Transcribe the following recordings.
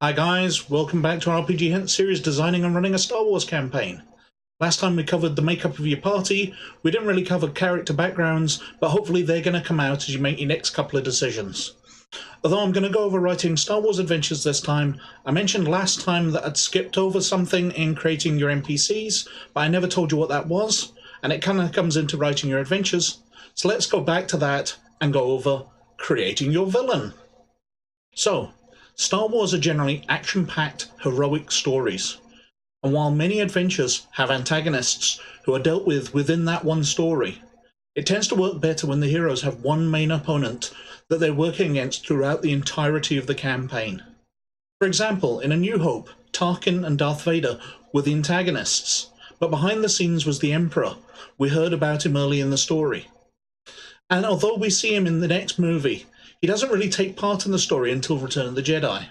Hi guys, welcome back to our RPG Hint series designing and running a Star Wars campaign. Last time we covered the makeup of your party. We didn't really cover character backgrounds, but hopefully they're going to come out as you make your next couple of decisions. Although I'm going to go over writing Star Wars adventures this time, I mentioned last time that I'd skipped over something in creating your NPCs, but I never told you what that was, and it kind of comes into writing your adventures. So let's go back to that and go over creating your villain. So, Star Wars are generally action-packed, heroic stories. And while many adventures have antagonists who are dealt with within that one story, it tends to work better when the heroes have one main opponent that they're working against throughout the entirety of the campaign. For example, in A New Hope, Tarkin and Darth Vader were the antagonists, but behind the scenes was the Emperor. We heard about him early in the story. And although we see him in the next movie, he doesn't really take part in the story until Return of the Jedi.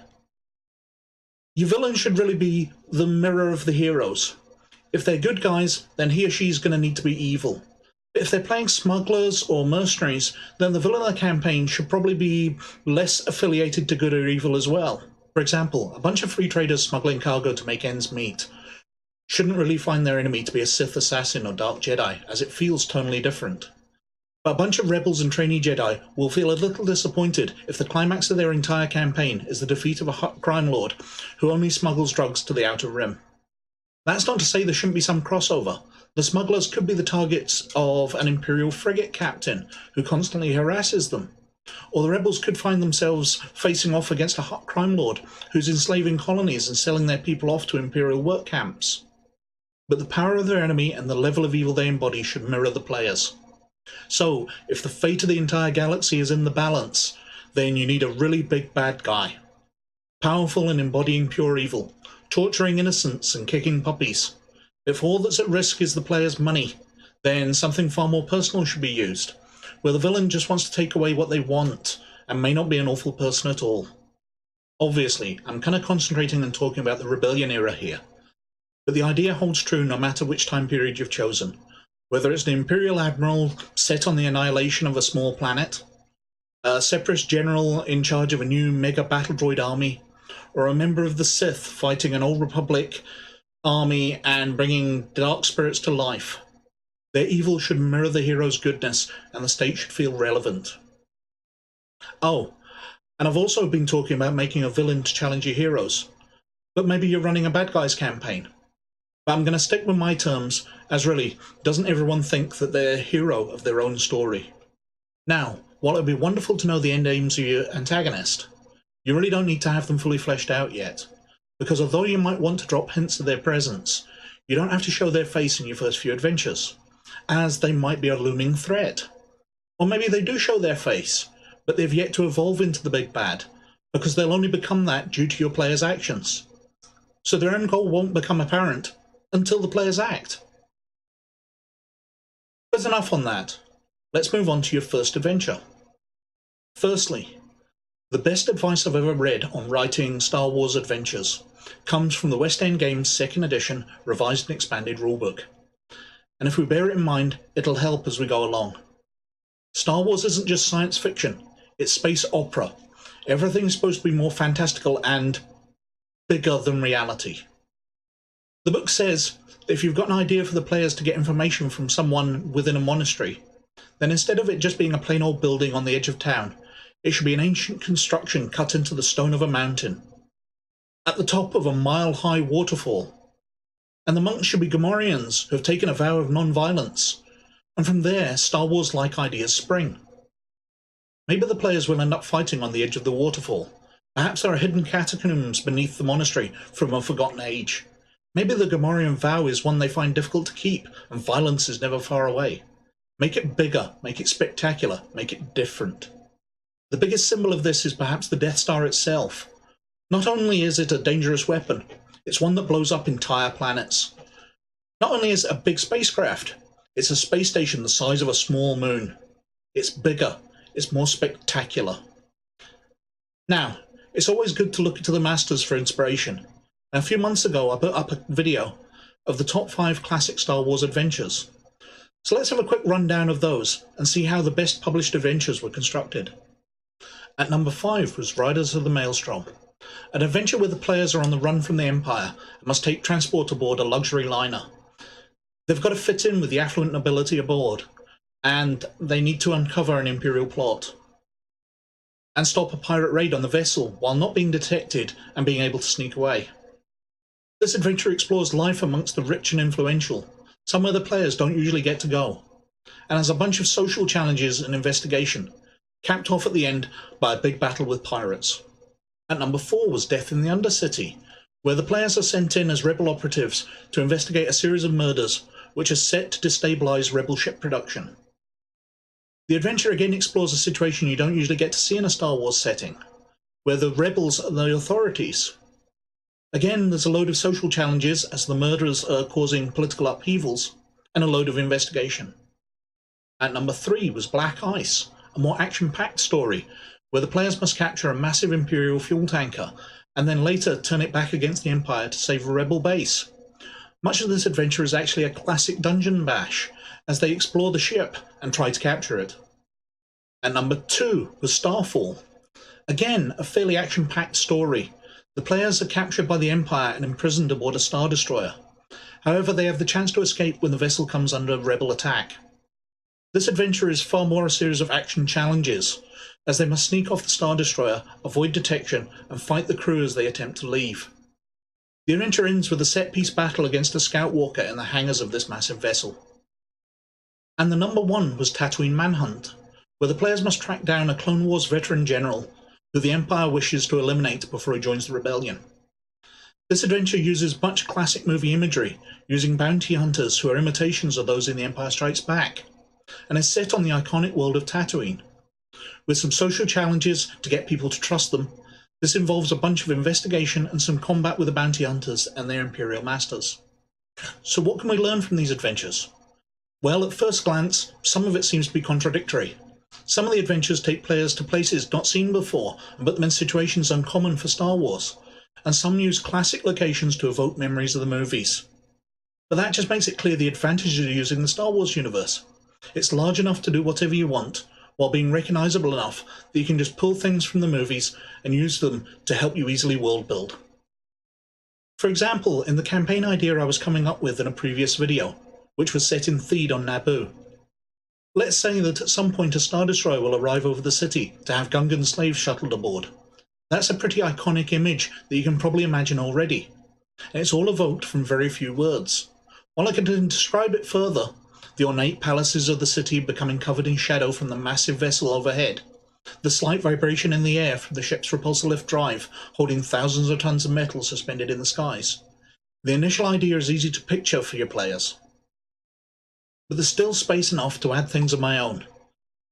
Your villain should really be the mirror of the heroes. If they're good guys, then he or she's going to need to be evil. But if they're playing smugglers or mercenaries, then the villain of the campaign should probably be less affiliated to good or evil as well. For example, a bunch of free traders smuggling cargo to make ends meet shouldn't really find their enemy to be a Sith assassin or Dark Jedi, as it feels totally different. But a bunch of rebels and trainee Jedi will feel a little disappointed if the climax of their entire campaign is the defeat of a crime lord who only smuggles drugs to the Outer Rim. That's not to say there shouldn't be some crossover. The smugglers could be the targets of an Imperial frigate captain who constantly harasses them. Or the rebels could find themselves facing off against a hot crime lord who's enslaving colonies and selling their people off to Imperial work camps. But the power of their enemy and the level of evil they embody should mirror the players. So, if the fate of the entire galaxy is in the balance, then you need a really big bad guy. Powerful and embodying pure evil, torturing innocents and kicking puppies. If all that's at risk is the player's money, then something far more personal should be used, where the villain just wants to take away what they want, and may not be an awful person at all. Obviously, I'm kind of concentrating on talking about the Rebellion era here, but the idea holds true no matter which time period you've chosen. Whether it's an Imperial Admiral set on the annihilation of a small planet, a Separatist General in charge of a new mega battle droid army, or a member of the Sith fighting an Old Republic army and bringing dark spirits to life, their evil should mirror the hero's goodness and the state should feel relevant. Oh, and I've also been talking about making a villain to challenge your heroes, but maybe you're running a bad guys campaign. But I'm going to stick with my terms, as really, doesn't everyone think that they're a hero of their own story? Now, while it would be wonderful to know the end aims of your antagonist, you really don't need to have them fully fleshed out yet, because although you might want to drop hints of their presence, you don't have to show their face in your first few adventures, as they might be a looming threat. Or maybe they do show their face, but they've yet to evolve into the big bad, because they'll only become that due to your player's actions. So their end goal won't become apparent until the players act. But enough on that. Let's move on to your first adventure. Firstly, the best advice I've ever read on writing Star Wars adventures comes from the West End Games 2nd edition revised and expanded rulebook. And if we bear it in mind, it'll help as we go along. Star Wars isn't just science fiction, it's space opera. Everything's supposed to be more fantastical and bigger than reality. The book says that if you've got an idea for the players to get information from someone within a monastery, then instead of it just being a plain old building on the edge of town, it should be an ancient construction cut into the stone of a mountain, at the top of a mile-high waterfall. And the monks should be Gamorreans who have taken a vow of non-violence, and from there Star Wars-like ideas spring. Maybe the players will end up fighting on the edge of the waterfall. Perhaps there are hidden catacombs beneath the monastery from a forgotten age. Maybe the Gamorrean vow is one they find difficult to keep, and violence is never far away. Make it bigger, make it spectacular, make it different. The biggest symbol of this is perhaps the Death Star itself. Not only is it a dangerous weapon, it's one that blows up entire planets. Not only is it a big spacecraft, it's a space station the size of a small moon. It's bigger, it's more spectacular. Now, it's always good to look to the masters for inspiration. A few months ago I put up a video of the top 5 classic Star Wars adventures. So let's have a quick rundown of those and see how the best published adventures were constructed. At number 5 was Riders of the Maelstrom. An adventure where the players are on the run from the Empire and must take transport aboard a luxury liner. They've got to fit in with the affluent nobility aboard, and they need to uncover an Imperial plot and stop a pirate raid on the vessel while not being detected and being able to sneak away. This adventure explores life amongst the rich and influential, somewhere the players don't usually get to go, and has a bunch of social challenges and investigation, capped off at the end by a big battle with pirates. At number 4 was Death in the Undercity, where the players are sent in as rebel operatives to investigate a series of murders which are set to destabilize rebel ship production. The adventure again explores a situation you don't usually get to see in a Star Wars setting, where the rebels are the authorities. Again, there's a load of social challenges as the murderers are causing political upheavals, and a load of investigation. At number 3 was Black Ice, a more action-packed story, where the players must capture a massive Imperial fuel tanker, and then later turn it back against the Empire to save a rebel base. Much of this adventure is actually a classic dungeon bash, as they explore the ship and try to capture it. At number 2 was Starfall. Again, a fairly action-packed story. The players are captured by the Empire and imprisoned aboard a Star Destroyer. However, they have the chance to escape when the vessel comes under rebel attack. This adventure is far more a series of action challenges, as they must sneak off the Star Destroyer, avoid detection, and fight the crew as they attempt to leave. The adventure ends with a set-piece battle against a scout walker in the hangars of this massive vessel. And the number 1 was Tatooine Manhunt, where the players must track down a Clone Wars veteran general who the Empire wishes to eliminate before he joins the rebellion. This adventure uses much classic movie imagery, using bounty hunters who are imitations of those in The Empire Strikes Back, and is set on the iconic world of Tatooine. With some social challenges to get people to trust them, this involves a bunch of investigation and some combat with the bounty hunters and their Imperial masters. So what can we learn from these adventures? Well, at first glance, some of it seems to be contradictory. Some of the adventures take players to places not seen before and put them in situations uncommon for Star Wars, and some use classic locations to evoke memories of the movies. But that just makes it clear the advantages of using the Star Wars universe. It's large enough to do whatever you want, while being recognisable enough that you can just pull things from the movies and use them to help you easily world build. For example, in the campaign idea I was coming up with in a previous video, which was set in Theed on Naboo. Let's say that at some point a Star Destroyer will arrive over the city to have Gungan slaves shuttled aboard. That's a pretty iconic image that you can probably imagine already, and it's all evoked from very few words. While I can describe it further, the ornate palaces of the city becoming covered in shadow from the massive vessel overhead, the slight vibration in the air from the ship's repulsor lift drive holding thousands of tons of metal suspended in the skies. The initial idea is easy to picture for your players, but there's still space enough to add things of my own.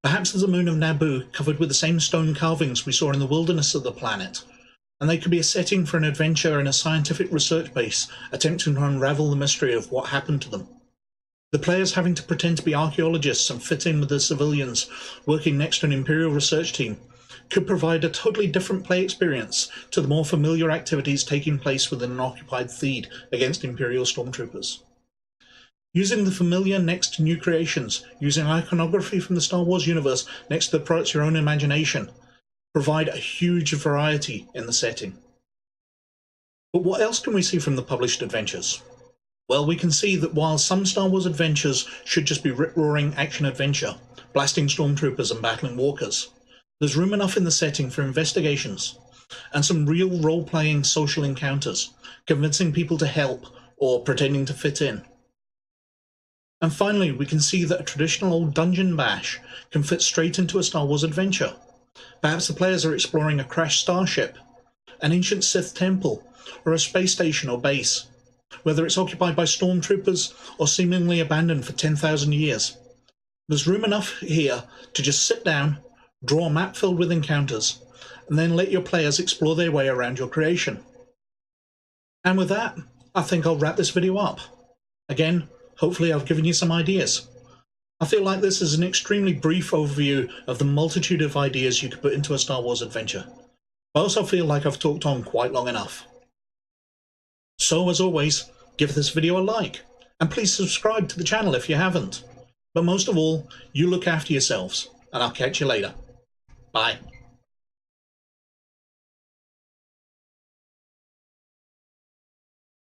Perhaps there's a moon of Naboo covered with the same stone carvings we saw in the wilderness of the planet, and they could be a setting for an adventure in a scientific research base attempting to unravel the mystery of what happened to them. The players having to pretend to be archaeologists and fit in with the civilians working next to an Imperial research team could provide a totally different play experience to the more familiar activities taking place within an occupied Theed against Imperial stormtroopers. Using the familiar next to new creations, using iconography from the Star Wars universe next to the products of your own imagination, provide a huge variety in the setting. But what else can we see from the published adventures? Well, we can see that while some Star Wars adventures should just be rip-roaring action-adventure, blasting stormtroopers and battling walkers, there's room enough in the setting for investigations, and some real role-playing social encounters, convincing people to help or pretending to fit in. And finally, we can see that a traditional old dungeon bash can fit straight into a Star Wars adventure. Perhaps the players are exploring a crashed starship, an ancient Sith temple, or a space station or base, whether it's occupied by stormtroopers or seemingly abandoned for 10,000 years. There's room enough here to just sit down, draw a map filled with encounters, and then let your players explore their way around your creation. And with that, I think I'll wrap this video up. Again, hopefully I've given you some ideas. I feel like this is an extremely brief overview of the multitude of ideas you could put into a Star Wars adventure. I also feel like I've talked on quite long enough. So as always, give this video a like, and please subscribe to the channel if you haven't. But most of all, you look after yourselves, and I'll catch you later. Bye.